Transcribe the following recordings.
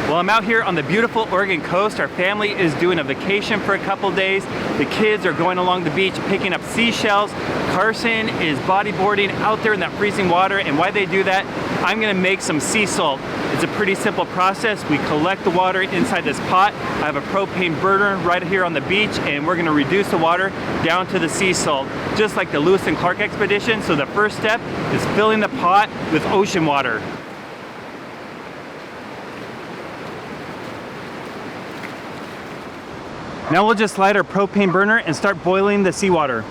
Well, I'm out here on the beautiful Oregon coast. Our family is doing a vacation for a couple days. The kids are going along the beach picking up seashells. Carson is bodyboarding out there in that freezing water, and while they do that, I'm gonna make some sea salt. It's a pretty simple process. We collect the water inside this pot. I have a propane burner right here on the beach, and we're gonna reduce the water down to the sea salt, just like the Lewis and Clark expedition. So the first step is filling the pot with ocean water. Now we'll just light our propane burner and start boiling the seawater.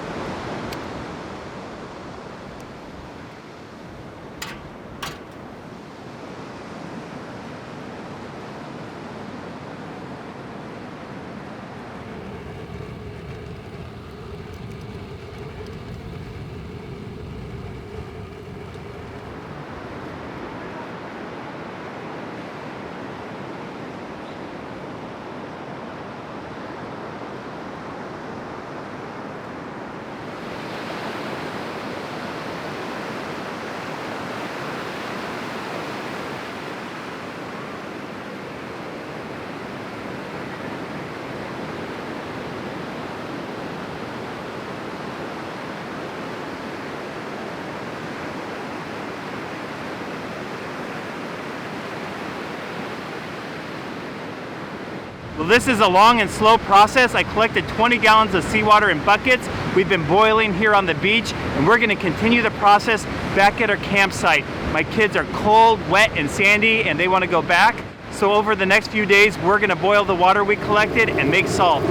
Well, this is a long and slow process. I collected 20 gallons of seawater in buckets. We've been boiling here on the beach, and we're gonna continue the process back at our campsite. My kids are cold, wet, and sandy, and they wanna go back. So over the next few days, we're gonna boil the water we collected and make salt.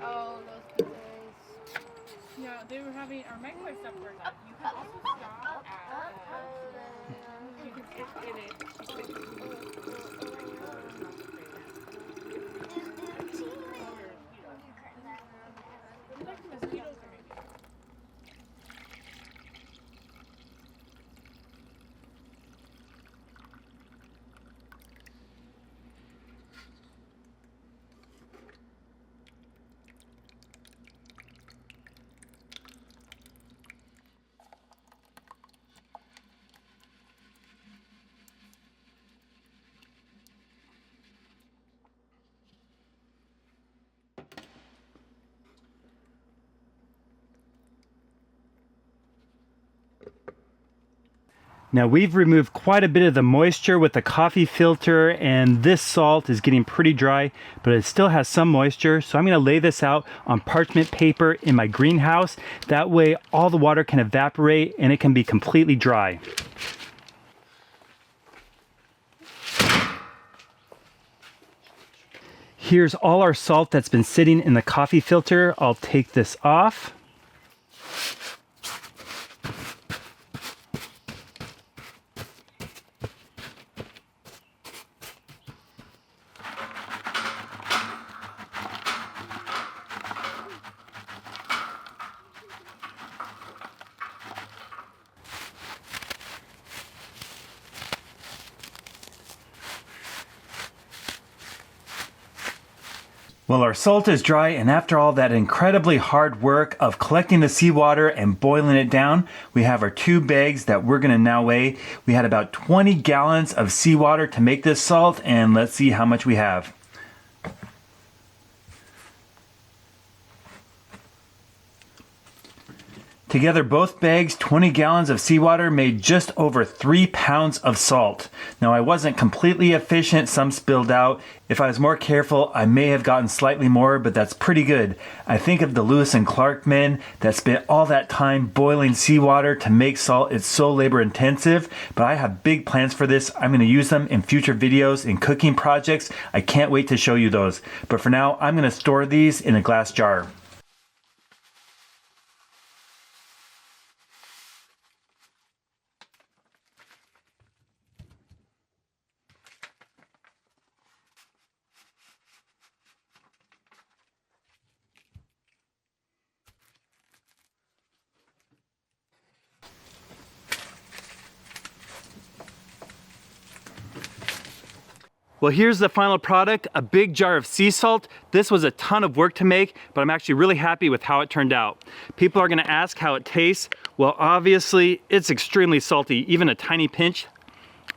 Oh, those pizzas. Yeah, they were having our microwave stuff for that. You can also stop at. You can get it. Like mosquitoes or maybe. Now we've removed quite a bit of the moisture with the coffee filter, and this salt is getting pretty dry, but it still has some moisture. So I'm gonna lay this out on parchment paper in my greenhouse. That way all the water can evaporate and it can be completely dry. Here's all our salt that's been sitting in the coffee filter. I'll take this off. Well, our salt is dry, and after all that incredibly hard work of collecting the seawater and boiling it down, we have our 2 bags that we're gonna now weigh. We had about 20 gallons of seawater to make this salt, and let's see how much we have. Together, both bags, 20 gallons of seawater, made just over 3 pounds of salt. Now, I wasn't completely efficient, some spilled out. If I was more careful, I may have gotten slightly more, but that's pretty good. I think of the Lewis and Clark men that spent all that time boiling seawater to make salt. It's so labor intensive, but I have big plans for this. I'm going to use them in future videos and cooking projects. I can't wait to show you those. But for now, I'm going to store these in a glass jar. Well, here's the final product, a big jar of sea salt. This was a ton of work to make, but I'm actually really happy with how it turned out. People are gonna ask how it tastes. Well, obviously, it's extremely salty. Even a tiny pinch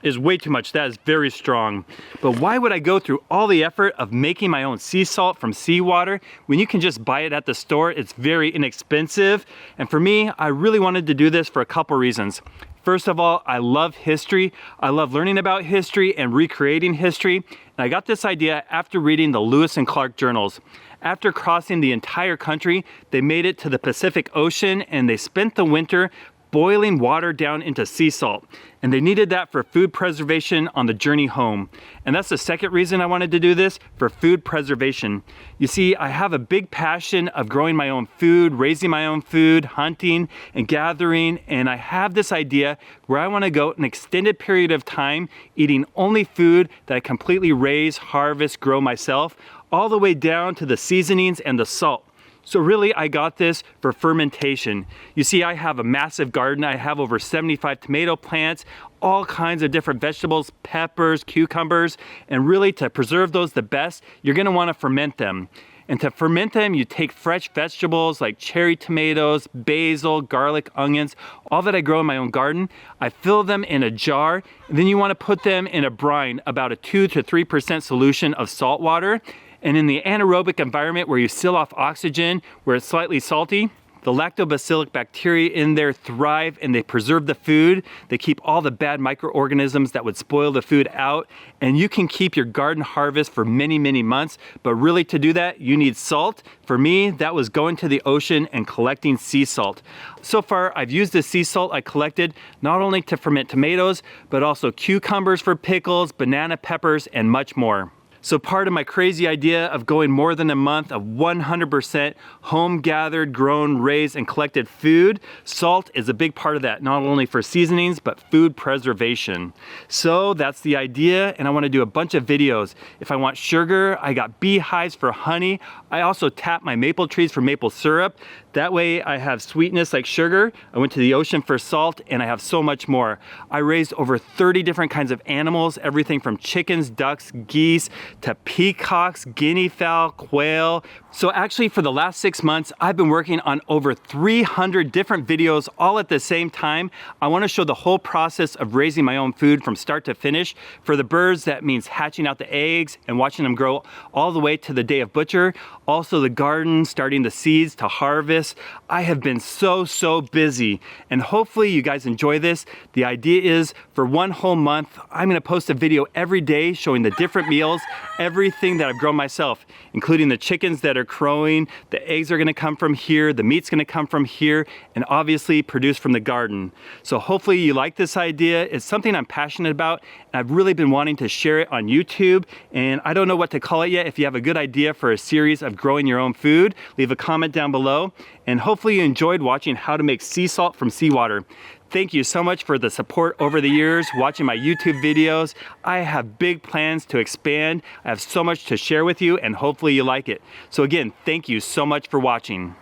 is way too much. That is very strong. But why would I go through all the effort of making my own sea salt from seawater when you can just buy it at the store? It's very inexpensive. And for me, I really wanted to do this for a couple reasons. First of all, I love history. I love learning about history and recreating history. And I got this idea after reading the Lewis and Clark journals. After crossing the entire country, they made it to the Pacific Ocean and they spent the winter boiling water down into sea salt. And they needed that for food preservation on the journey home. And that's the second reason I wanted to do this, for food preservation. You see, I have a big passion of growing my own food, raising my own food, hunting and gathering. And I have this idea where I want to go an extended period of time eating only food that I completely raise, harvest, grow myself, all the way down to the seasonings and the salt. So really, I got this for fermentation. You see, I have a massive garden. I have over 75 tomato plants, all kinds of different vegetables, peppers, cucumbers, and really to preserve those the best, you're gonna wanna ferment them. And to ferment them, you take fresh vegetables like cherry tomatoes, basil, garlic, onions, all that I grow in my own garden. I fill them in a jar, and then you wanna put them in a brine, about a 2 to 3% solution of salt water. And in the anaerobic environment where you seal off oxygen, where it's slightly salty, the lactobacillic bacteria in there thrive and they preserve the food. They keep all the bad microorganisms that would spoil the food out. And you can keep your garden harvest for many, many months. But really to do that, you need salt. For me, that was going to the ocean and collecting sea salt. So far, I've used the sea salt I collected not only to ferment tomatoes, but also cucumbers for pickles, banana peppers, and much more. So part of my crazy idea of going more than a month of 100% home gathered, grown, raised, and collected food, salt is a big part of that, not only for seasonings, but food preservation. So that's the idea, and I want to do a bunch of videos. If I want sugar, I got beehives for honey. I also tap my maple trees for maple syrup. That way I have sweetness like sugar. I went to the ocean for salt, and I have so much more. I raised over 30 different kinds of animals, everything from chickens, ducks, geese, to peacocks, guinea fowl, quail. So actually for the last 6 months, I've been working on over 300 different videos all at the same time. I want to show the whole process of raising my own food from start to finish. For the birds, that means hatching out the eggs and watching them grow all the way to the day of butcher. Also the garden, starting the seeds to harvest. I have been so busy, and hopefully you guys enjoy this. The idea is for one whole month, I'm going to post a video every day showing the different meals, everything that I've grown myself, including the chickens that are crowing, the eggs are going to come from here, the meat's going to come from here, and obviously produced from the garden. So hopefully you like this idea. It's something I'm passionate about, and I've really been wanting to share it on YouTube, and I don't know what to call it yet. If you have a good idea for a series of growing your own food, leave a comment down below, and hopefully you enjoyed watching how to make sea salt from seawater. Thank you so much for the support over the years, watching my YouTube videos. I have big plans to expand. I have so much to share with you, and hopefully you like it. So again, thank you so much for watching.